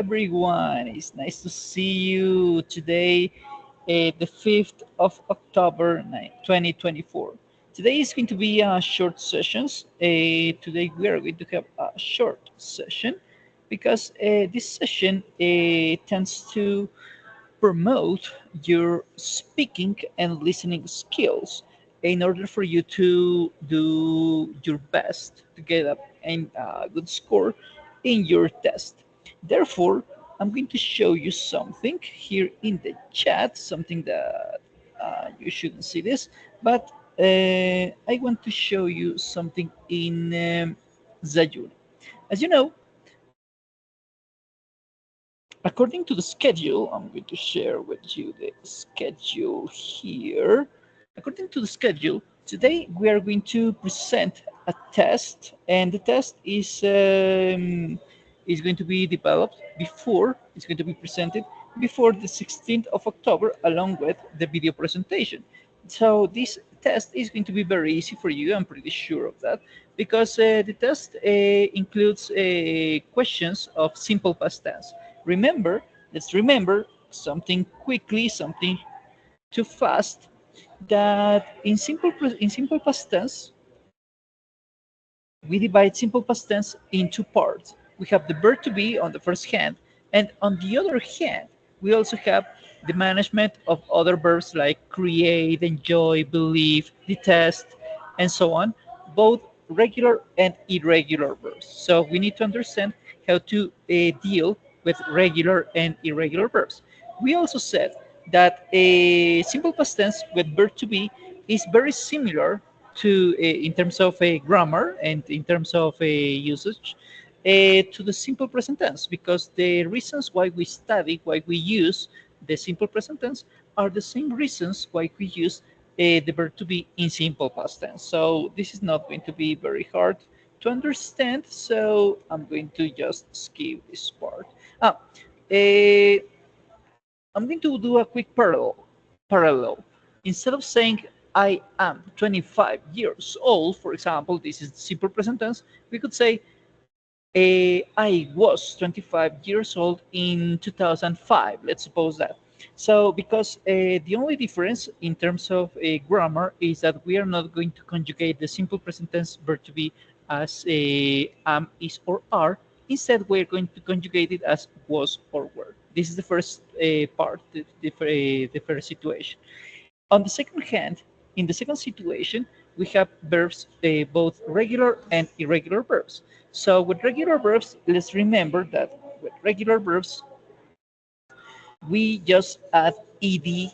everyone. It's nice to see you today, the 5th of October 2024. Today is going to be a short sessions. Today we are going to have a short session because this session tends to promote your speaking and listening skills in order for you to do your best to get a good score in your test. Therefore, I'm going to show you something here in the chat, something that you shouldn't see this, but I want to show you something in Zayur. As you know, according to the schedule, I'm going to share with you the schedule here. According to the schedule, today we are going to present a test, and the test is going to be developed before, it's going to be presented before the 16th of October, along with the video presentation. So this test is going to be very easy for you, I'm pretty sure of that, because the test includes questions of simple past tense. Remember, let's remember something quickly, something too fast, that in simple past tense, we divide simple past tense in two parts. We have the verb to be on the first hand, and on the other hand, we also have the management of other verbs like create, enjoy, believe, detest, and so on, both regular and irregular verbs. So we need to understand how to deal with regular and irregular verbs. We also said that a simple past tense with verb to be is very similar to in terms of a grammar and in terms of a usage to the simple present tense, because the reasons why we study, why we use the simple present tense are the same reasons why we use the verb to be in simple past tense. So this is not going to be very hard to understand, so I'm going to just skip this part. Uh, I'm going to do a quick parallel. Instead of saying I am 25 years old, for example, this is simple present tense, we could say I was 25 years old in 2005. Let's suppose that. So, because the only difference in terms of grammar is that we are not going to conjugate the simple present tense verb to be as am, is, or are. Instead, we're going to conjugate it as was or were. This is the first part, the first situation. On the second hand, in the second situation, we have verbs, both regular and irregular verbs. So with regular verbs, let's remember that with regular verbs, we just add ed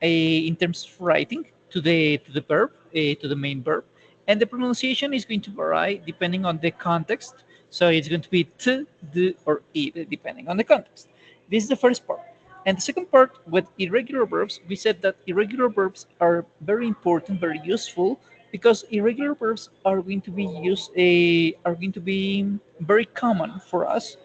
in terms of writing to the verb, to the main verb, and the pronunciation is going to vary depending on the context. So it's going to be t, d, or ed depending on the context. This is the first part. And the second part, with irregular verbs, we said that irregular verbs are very important, very useful, because irregular verbs are going to be are going to be very common for us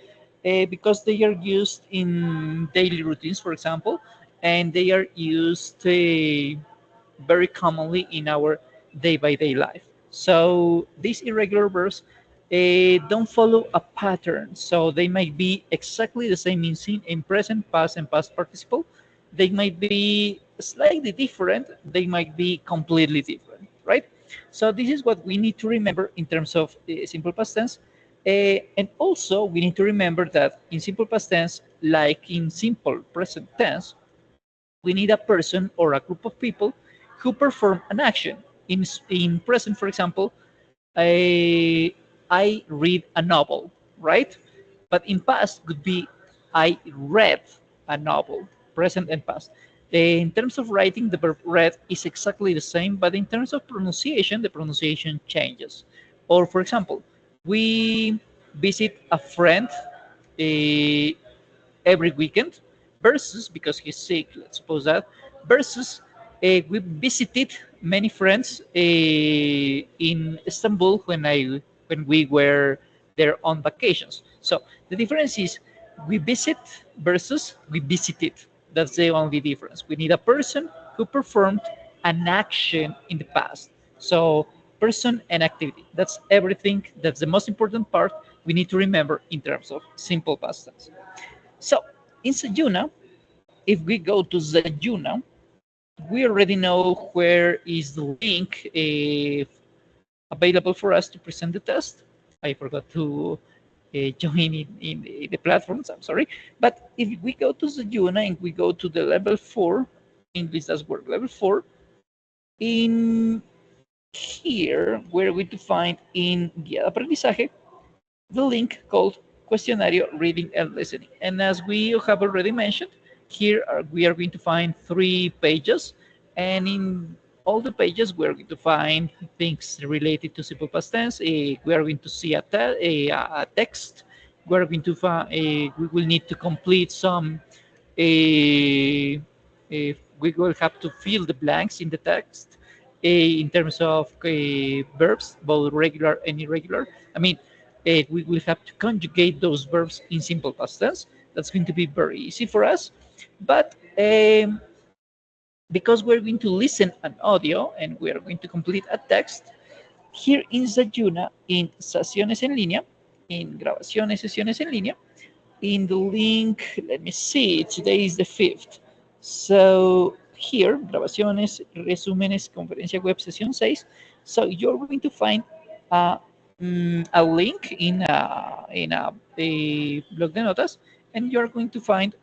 because they are used in daily routines, for example, and they are used very commonly in our day-by-day life. So these irregular verbs don't follow a pattern. So they might be exactly the same in present, past, and past participle. They might be slightly different. They might be completely different, right? So this is what we need to remember in terms of simple past tense. And also, we need to remember that in simple past tense, like in simple present tense, we need a person or a group of people who perform an action. In present, for example, I, I read a novel, right? But in past could be I read a novel, present and past. In terms of writing, the verb read is exactly the same, but in terms of pronunciation, the pronunciation changes. Or, for example, we visit a friend uh, every weekend versus, because he's sick, let's suppose that, versus we visited many friends in Istanbul when we were there on vacations. So the difference is we visit versus we visited. That's the only difference. We need a person who performed an action in the past. So person and activity. That's everything. That's the most important part we need to remember in terms of simple past tense. So in Sayuna, if we go to Sayuna, we already know where is the link available for us to present the test. I forgot to join in the platforms, I'm sorry. But if we go to Sayuna and we go to the level 4, English does work level 4, in here we're going to find in Guía de Aprendizaje the link called Cuestionario Reading and Listening. And as we have already mentioned, here we are going to find 3 pages, and in all the pages we're going to find things related to simple past tense. We are going to see a text. We're going to find we will need to complete some we will have to fill the blanks in the text in terms of verbs, both regular and irregular. I mean, we will have to conjugate those verbs in simple past tense. That's going to be very easy for us. But because we're going to listen an audio and we are going to complete a text, here in Zayuna, in sesiones en línea, in grabaciones, sesiones en línea, in the link, let me see, today is the 5th. So here, grabaciones, resúmenes, conferencia web, sesión 6. So you're going to find a, a link a blog de notas, and you're going to find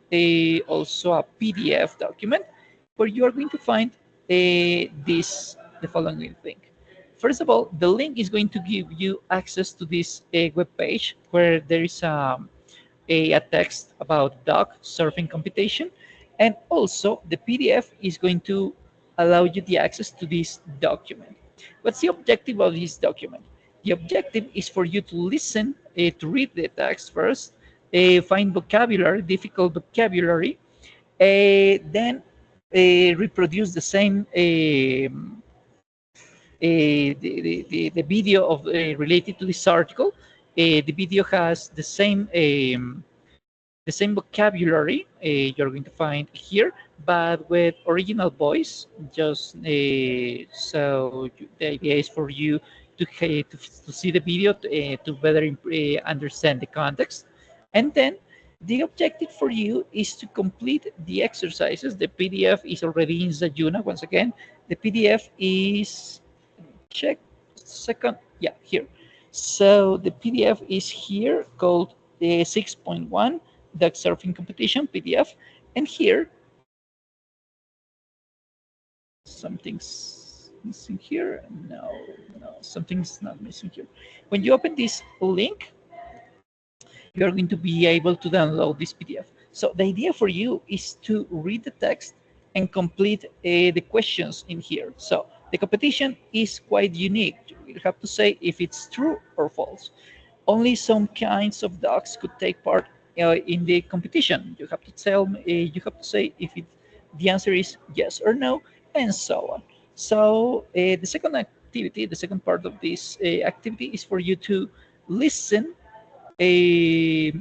also a PDF document where you are going to find the following thing. First of all, the link is going to give you access to this web page where there is a text about dog surfing competition, and also the PDF is going to allow you the access to this document. What's the objective of this document? The objective is for you to listen, to read the text first, find vocabulary, difficult vocabulary, then reproduce the same the video of related to this article. The video has the same vocabulary you're going to find here, but with original voice. Just so the idea is for you to see the video to better understand the context, and then the objective for you is to complete the exercises. The PDF is already in Zayuna. Once again, the PDF is check second, yeah, here. So the PDF is here called 6.1 duck surfing competition PDF, and here something's missing here. No, no, something's not missing here. When you open this link, you're going to be able to download this PDF. So the idea for you is to read the text and complete the questions in here. So the competition is quite unique. You have to say if it's true or false. Only some kinds of dogs could take part in the competition. You have to tell me, you have to say if the answer is yes or no, and so on. So the second activity, the second part of this activity is for you to listen the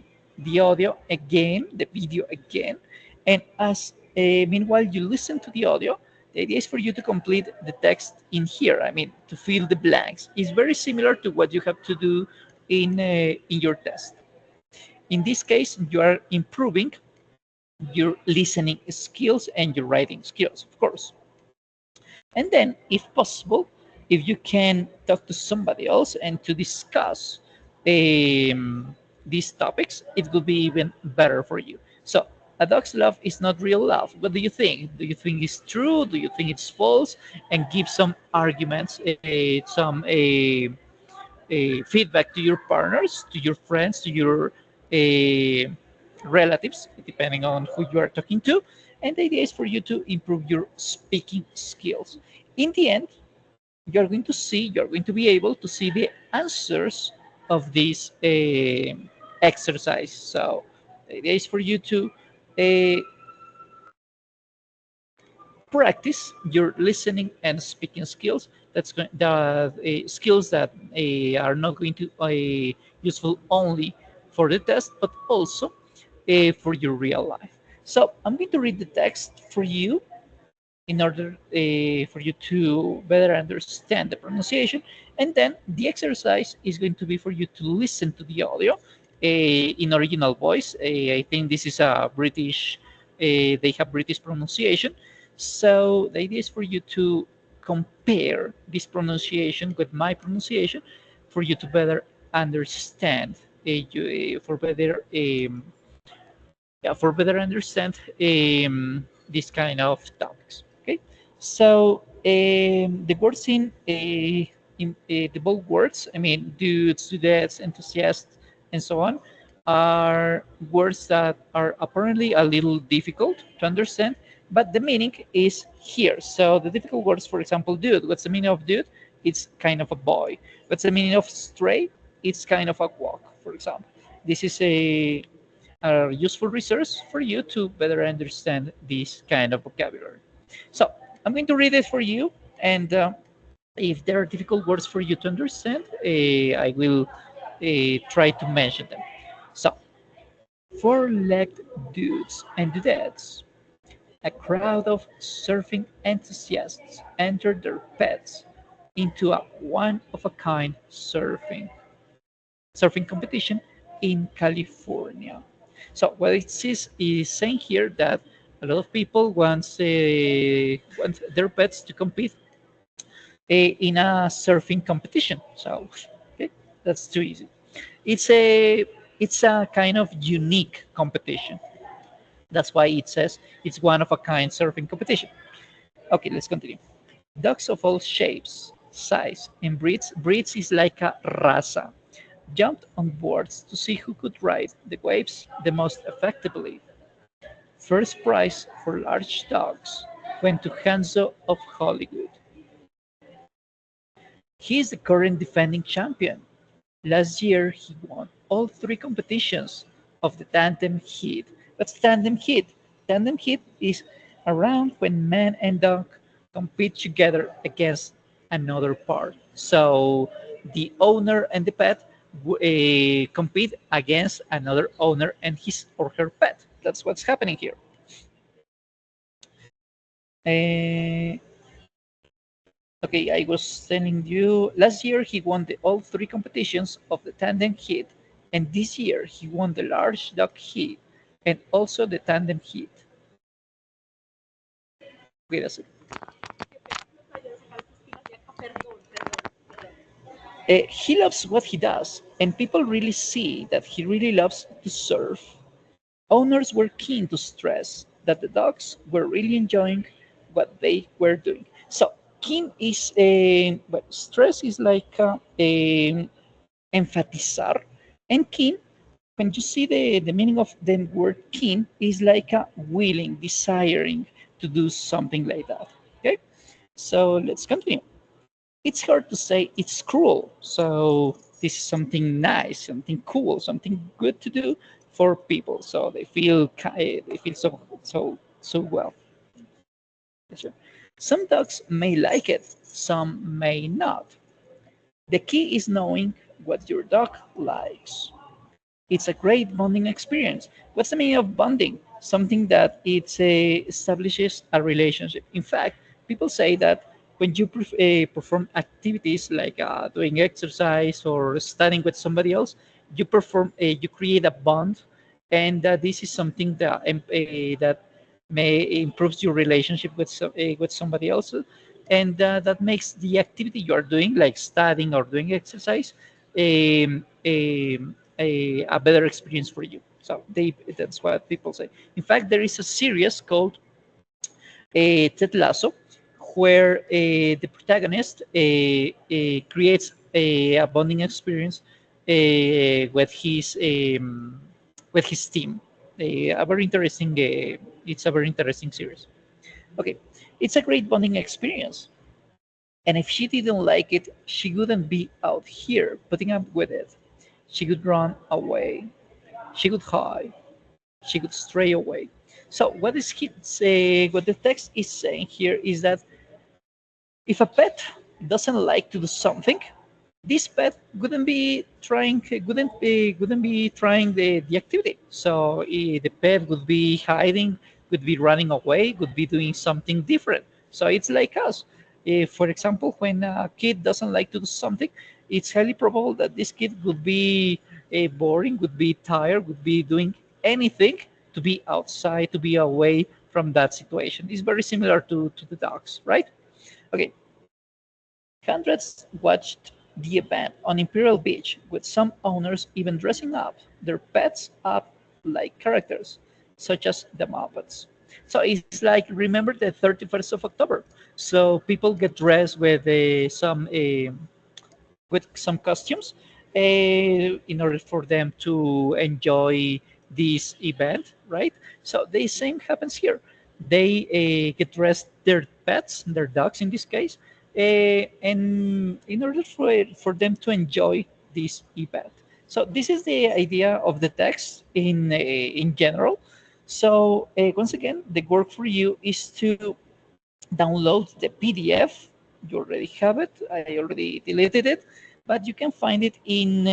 audio again, the video again, and as meanwhile you listen to the audio, the idea is for you to complete the text in here. I mean, to fill the blanks. It's very similar to what you have to do in your test. In this case, you are improving your listening skills and your writing skills, of course. And then, if possible, if you can talk to somebody else and to discuss these topics, it will be even better for you. So, a dog's love is not real love. What do you think? Do you think it's true? Do you think it's false? And give some arguments, some feedback to your partners, to your friends, to your relatives, depending on who you are talking to. And the idea is for you to improve your speaking skills. In the end, you're going to see, you're going to be able to see the answers of this exercise. So the idea is for you to uh, practice your listening and speaking skills. That's the skills that are not going to useful only for the test, but also for your real life. So I'm going to read the text for you in order for you to better understand the pronunciation. And then the exercise is going to be for you to listen to the audio in original voice. I think this is a British, they have British pronunciation. So the idea is for you to compare this pronunciation with my pronunciation for you to better understand, for better yeah, for better understand this kind of topics. Okay, so the words the bold words, I mean, dudes, dudettes, enthusiasts, and so on, are words that are apparently a little difficult to understand, but the meaning is here. So the difficult words, for example, dude. What's the meaning of dude? It's kind of a boy. What's the meaning of stray? It's kind of a walk, for example. This is a useful resource for you to better understand this kind of vocabulary. So I'm going to read it for you, and if there are difficult words for you to understand, I will try to mention them. So, four-legged dudes and dudettes, a crowd of surfing enthusiasts entered their pets into a one-of-a-kind surfing competition in California. So what it is saying here that a lot of people want their pets to compete in a surfing competition. So okay, that's too easy. It's a it's a kind of unique competition. That's why it says it's one of a kind surfing competition. Okay, let's continue. Dogs of all shapes, size, and breeds. Breeds is like a raza. Jumped on boards to see who could ride the waves the most effectively. First prize for large dogs went to Hanzo of Hollywood. He is the current defending champion. Last year, he won all three competitions of the tandem heat. What's tandem heat? Tandem heat is a round when man and dog compete together against another part. So the owner and the pet compete against another owner and his or her pet. That's what's happening here. Uh, Okay, I was telling you last year he won all three competitions of the tandem heat, and this year he won the large dog heat and also the tandem heat. Wait a second. He loves what he does, and people really see that he really loves to surf. Owners were keen to stress that the dogs were really enjoying what they were doing. So, keen is well, stress is like enfatizar, and keen, when you see the meaning of the word keen, is like a willing, desiring to do something like that. Okay, so let's continue. It's hard to say it's cruel. So this is something nice, something cool, something good to do for people. So they feel so well. Yes, sir. Some dogs may like it, some may not. The key is knowing what your dog likes. It's a great bonding experience. What's the meaning of bonding? Something that establishes a relationship. In fact, people say that when you perform activities like doing exercise or studying with somebody else, you create a bond, and this is something that may improves your relationship with somebody else, and that makes the activity you are doing, like studying or doing exercise, a better experience for you. So that's what people say. In fact, there is a series called Ted Lasso, where the protagonist creates a bonding experience with his team. A very interesting. It's a very interesting series. Okay, it's a great bonding experience. And if she didn't like it, she wouldn't be out here putting up with it. She could run away. She could hide. She could stray away. So what is he say? What the text is saying here is that if a pet doesn't like to do something, this pet wouldn't be trying the activity. So the pet would be hiding, would be running away, would be doing something different. So it's like us. If, for example, when a kid doesn't like to do something, it's highly probable that this kid would be boring, would be tired, would be doing anything to be outside, to be away from that situation. It's very similar to the dogs, right? Okay. Hundreds watched the event on Imperial Beach, with some owners even dressing up their pets up like characters, such as the Muppets. So it's like, remember the 31st of October. So people get dressed with some costumes in order for them to enjoy this event, right? So the same happens here. They get dressed, their pets, their dogs in this case, and in order for them to enjoy this event. So this is the idea of the text in general. So once again, the work for you is to download the PDF. You already have it. I already deleted it, but you can find it in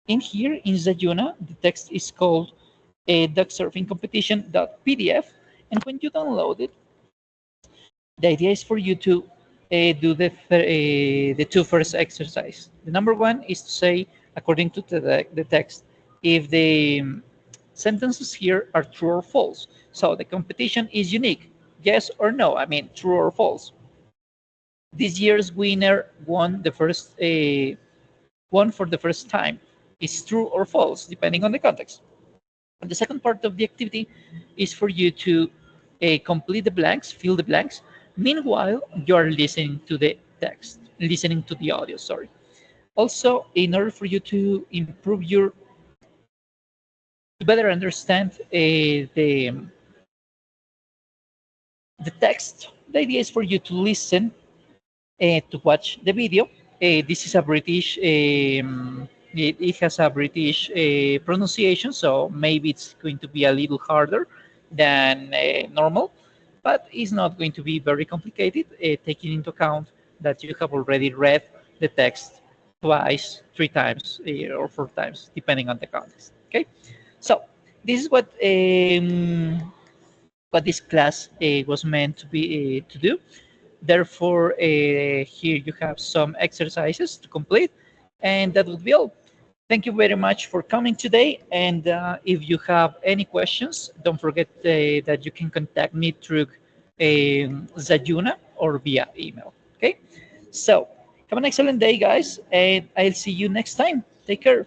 here in Zayuna. The text is called duck surfing competition.pdf, and when you download it, the idea is for you to do the two first exercise. The number one is to say, according to the text, if the sentences here are true or false. So the competition is unique, yes or no. I mean, true or false. This year's winner won for the first time. Is true or false, depending on the context. And the second part of the activity is for you to complete the blanks, fill the blanks. Meanwhile, you are listening to the text, listening to the audio, sorry. Also, in order for you to improve to better understand the text, the idea is for you to listen to watch the video. This is a British, it has a British pronunciation, so maybe it's going to be a little harder than normal, but it's not going to be very complicated, taking into account that you have already read the text twice, three times, or four times, depending on the context. Okay, so this is what this class was meant to be to do. Therefore, here you have some exercises to complete, and that would be all. Thank you very much for coming today. And if you have any questions, don't forget that you can contact me through Zayuna or via email. Okay? So, have an excellent day, guys, and I'll see you next time. Take care.